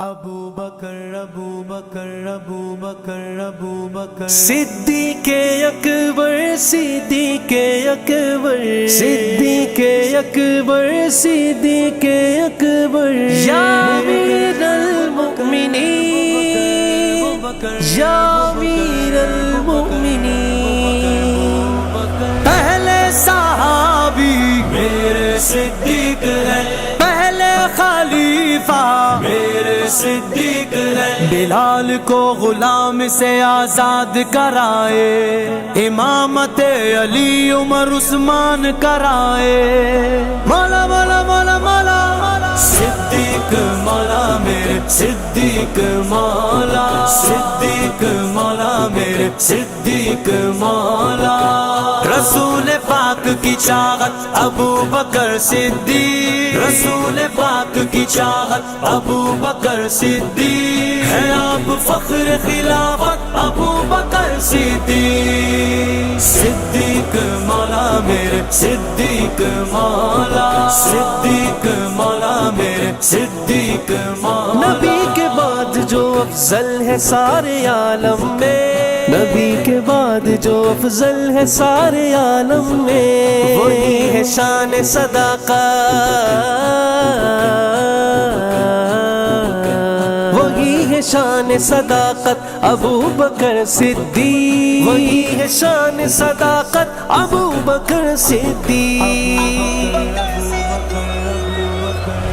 ابو بکر ابو بکر ابو بکر ابو بکر صدیق اکبر صدیق اکبر صدیق اکبر صدیق اکبر یا امیر المؤمنین یا امیر المؤمنین پہلے صحابی میرے صدیق ہے، پہلے خلیفہ میرے صدیق ہے، بلال کو غلام سے آزاد کرائے، امامت علی عمر عثمان کرائے، مولا مولا مولا مولا صدیق مولا میرے صدیق مولا، صدیق مولا میرے صدیق مولا، رسول پاک کی چاہت ابو بکر صدیق، رسول پاک کی چاہت ابو بکر صدیق ہے آپ فخر خلافت ابو بکر صدیق، صدیق مولا میرے صدیق مولا، صدیق مولا میرے صدیق مولا، نبی کے بعد جو افضل ہے سارے عالم میں، نبی کے بعد جو افضل ہے سارے عالم میں، وہی ہے شان صداقت، وہی ہے شان صداقت ابو بکر صدیق، وہی ہے شان صداقت ابو بکر صدیق،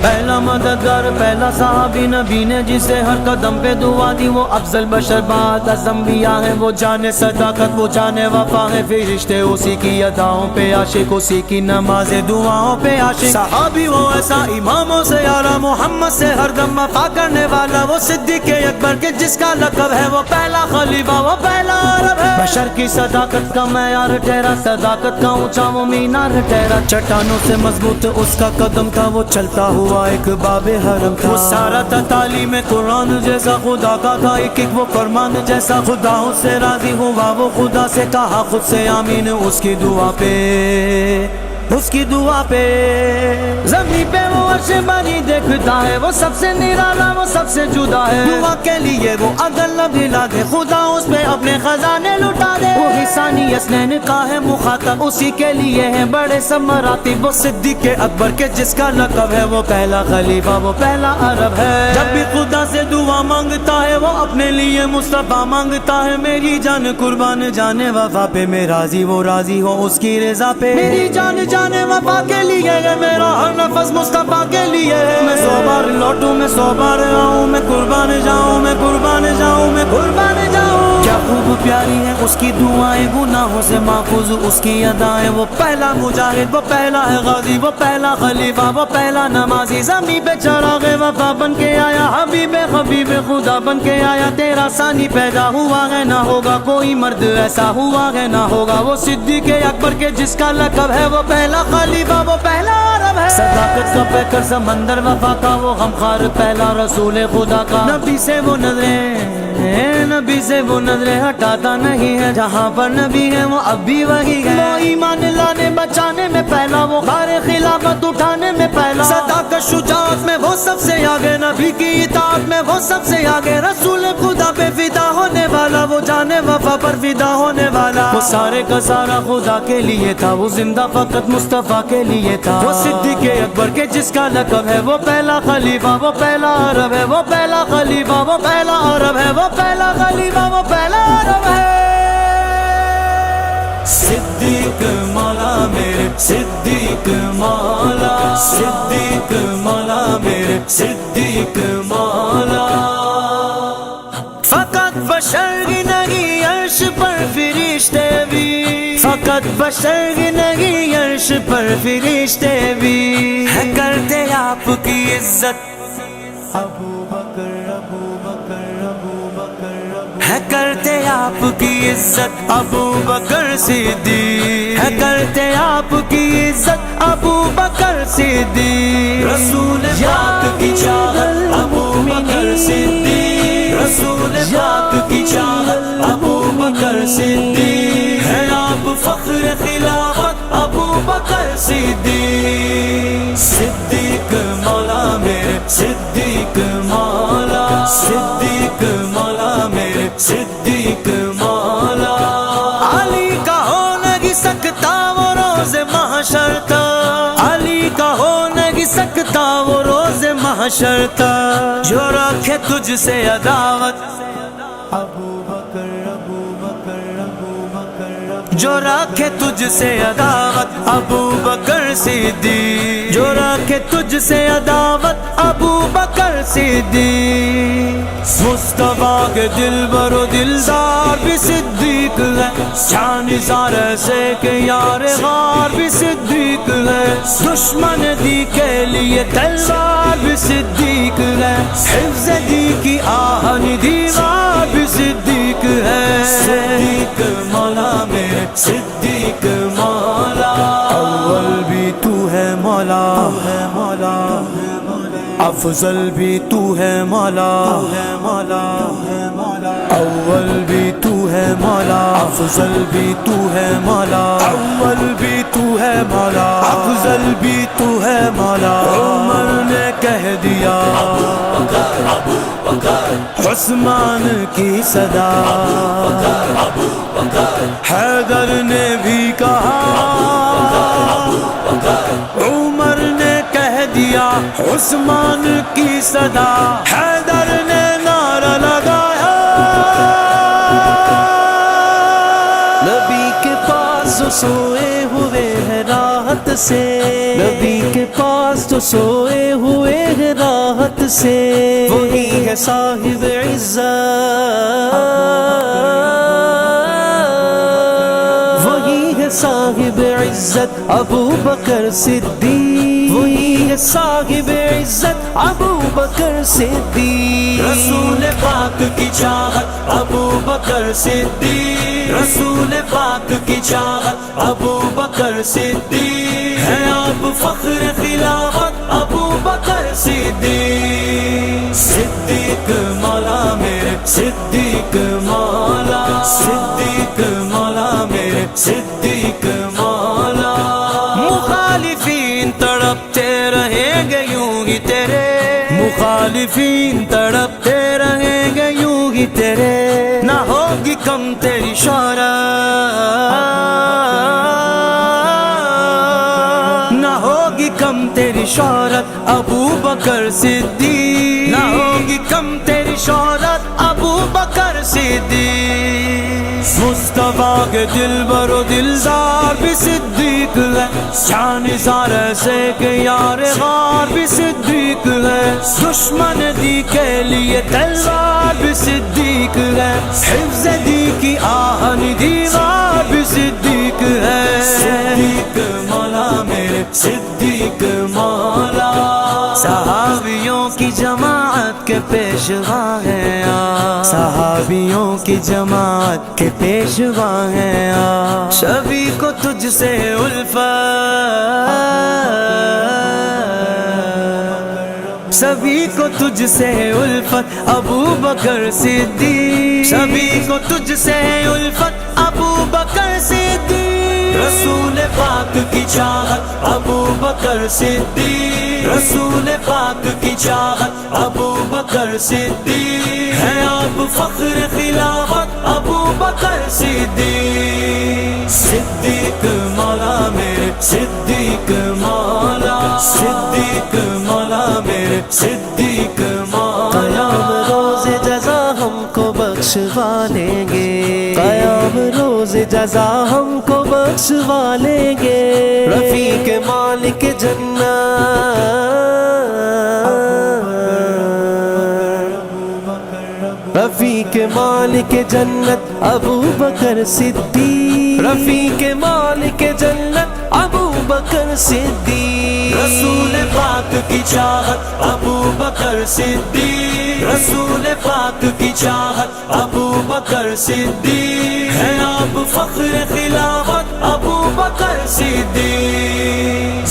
پہلا مددگار پہلا صحابی نبی نے جسے ہر قدم پہ دعا دی، وہ افضل بشر بعد از انبیاء ہے، وہ جانے صداقت وہ جانے وفا ہے، فرشتے اسی کی اداؤں پہ عاشق، اسی کی نماز دعاؤں پہ عاشق، صحابی وہ ایسا اماموں سے اعلیٰ، محمد سے ہر دم وفا کرنے والا، وہ صدیق اکبر کے جس کا لقب ہے، وہ پہلا خلیفہ وہ پہلا عرب ہے، بشر کی صداقت کا معیار ٹھہرا، صداقت کا اونچا وہ مینار ٹھہرا، چٹانوں سے مضبوط اس کا قدم تھا، وہ چلتا ہوا ایک باب حرم تھا، وہ سارا تھا تعلیم قرآن جیسا خدا کا تھا، ایک ایک وہ فرمان جیسا، خدا اس سے راضی ہوا، وہ خدا سے کہا خود سے آمین، اس کی دعا پہ اس کی دعا پہ زمین پہ وہ عرش باری دیکھتا ہے، وہ سب سے نرالا وہ سب سے جدا ہے، دعا کے لیے وہ اگر نہ دلا دے، خدا اس پہ اپنے خزانے لٹا دے، وہی ثانی اسنین کا ہے مخاطب، اسی کے لیے ہے بڑے سب مراتب، وہ صدیق اکبر کے جس کا لقب ہے، وہ پہلا خلیفہ وہ پہلا عرب ہے، جب بھی خدا سے دعا مانگتا ہے، وہ اپنے لیے مصطفیٰ مانگتا ہے، میری جان قربان جانے وفا پہ میں راضی، وہ راضی ہو اس کی رضا پہ، میری جان جانے وفا کے لیے ہے، میرا ہر نفس مصطفیٰ کے لیے ہے، میں 100 بار لوٹوں میں 100 بار آؤں، میں قربان جاؤں میں قربان جاؤں میں قربان جاؤں، کیا خوب پیاری ہے اس کی دعائیں، گناہوں سے محفوظ اس کی ادائیں، وہ پہلا مجاہد وہ پہلا ہے غازی، وہ پہلا خلیفہ وہ پہلا نمازی، زمین پہ چراغ وفا بن کے آیا، حبیب حبیب خدا بن کے آیا، تیرا ثانی پیدا ہوا ہے، نہ ہوگا کوئی مرد ایسا ہوا ہے، نہ ہوگا وہ صدیق اکبر کے جس کا لقب ہے، وہ پہلا خلیفہ وہ پہلا عرب ہے، صداقت کا پیکر سمندر وفا کا، وہ غمخوار پہلا رسول خدا کا، نبی سے وہ نظریں نبی سے وہ نظریں ہٹاتا نہیں ہے، جہاں پر نبی ہے وہ اب بھی وہی ہے، وہ ایمان لانے بچانے میں پہلا، وہ خار خلافت اٹھانے میں پہلا، صداقت شجاعت میں وہ سب سے آگے، نبی کی اطاعت میں وہ سب سے آگے، رسول خدا پہ فدا ہونے والا، وہ جانے وفا پر فدا ہونے والا، وہ سارے کا سارا خدا کے لیے تھا، وہ زندہ فقط مصطفیٰ کے لیے تھا، وہ صدیق اکبر کے جس کا لقب ہے، وہ پہلا خلیفہ وہ پہلا عرب ہے، وہ پہلا خلیفہ وہ پہلا عرب ہے، وہ پہلا خلیفہ وہ پہلا عرب ہے، صدیق مولا میرے صدیق مولا، صدیق مولا میرے صدیق مولا، فقط بشر ہی نہیں عرش پر فرشتے بھی، فقط بشر ہی نہیں عرش پر فرشتے بھی ہے کرتے آپ کی عزت، ابو بکر ابو بکر ابو بکر ہے کرتے آپ کی عزت ابو بکر صدیق، ہے کرتے آپ کی عزت ابو بکر صدیق، رسول پاک کی چاہت ابو بکر صدیق، رسول پاک کی چاہت ابو بکر صدیق، ہے آپ فخر خلافت ابو بکر صدیق، صدیق مولا میرے صدیق مولا، بشر تھا جو رکھے تجھ سے عداوت ابو بکر ابو بکر ابو بکر جو رکھے تجھ سے عداوت ابو بکر صدیق جو رکھے تجھ سے عداوت ابو بکر صدیق مصطفیٰ کے دلبر و دلدار بھی صدیق ہے شان نثار ایسے کہ یار غار بھی صدیق ہے دشمن دی کے لیے تلوار بھی صدیق ہے حفظ دی کی آہن دیوار بھی صدیق ہے صدیق مولا میرے صدیق مولا اول بھی تو ہے مولا افضل بھی تو ہے مولا اول بھی تو ہے مولا افضل بھی تو ہے مولا اول بھی تو ہے مولا افضل بھی تو ہے مولا عمر نے کہہ دیا ابو بکر عثمان کی صدا ابو بکر حیدر نے بھی کہا عمر نے کہہ دیا عثمان کی صدا حیدر نے نعرہ لگایا نبی کے پاس تو سوئے ہوئے ہیں راحت سے نبی کے پاس تو سوئے ہوئے ہیں راحت سے وہی ہے صاحب عزت وہی ہے صاحب عزت ابو بکر صدیق وہی ہے صاحب عزت ابو بکر صدیق رسول پاک کی چاہت ابو بکر صدیق رسول پاک کی چاہت ابو بکر صدیق ہے آپ فخر خلافت ابو بکر صدیق صدیق مولا میرے صدیق مولا صدیق مولا میرے صدیق مولا مخالفین تڑپتے رہیں گے یوں ہی تیرے مخالفین تڑپتے رہیں گے یوں ہی تیرے نہ ہوگی کم تیری شہرت نہ ہوگی کم تیری شہرت ابو بکر صدیق نہ ہوگی کم تیری شہرت ابو بکر صدیق مصطفیٰ کے دلبر و دلدار بھی صدیق ہے شان نثار ایسے کہ یار غار بھی صدیق ہے دشمن دی کے لیے تلوار بھی صدیق ہے حفظ دی کی آہن دیوار بھی صدیق ہے صدیق مولا میرے صدیق مولا صحابیوں کی جماعت کے پیشوا ہیں آپ صحابیوں کی جماعت کے پیشوا ہیں آپ سبھی کو تجھ سے الفت سبھی کو تجھ سے الفت ابو بکر صدیق سبھی کو تجھ سے الفت ابو بکر صدیق رسول پاک کی چاہت ابو بکر صدیق رسول پاک کی چاہت ابو بکر صدیق ہے آپ فخر خلافت ابو بکر صدیق صدیق مولا میرے صدیق مولا صدیق مولا میرے صدیق مولا قیام روز جزا ہم کو بخشوا لیں گے قیام روز جزا ہم کو بخشوا لیں گے رفیق مالک جنت رفیق مالک جنت ابو بکر صدیق رفیق مالک جنت ابو بکر صدیق رسول پاک کی چاہت ابو بکر صدیق رسول پاک کی چاہت ابو بکر صدیق ہے آپ فخر خلافت ابو بکر صدیق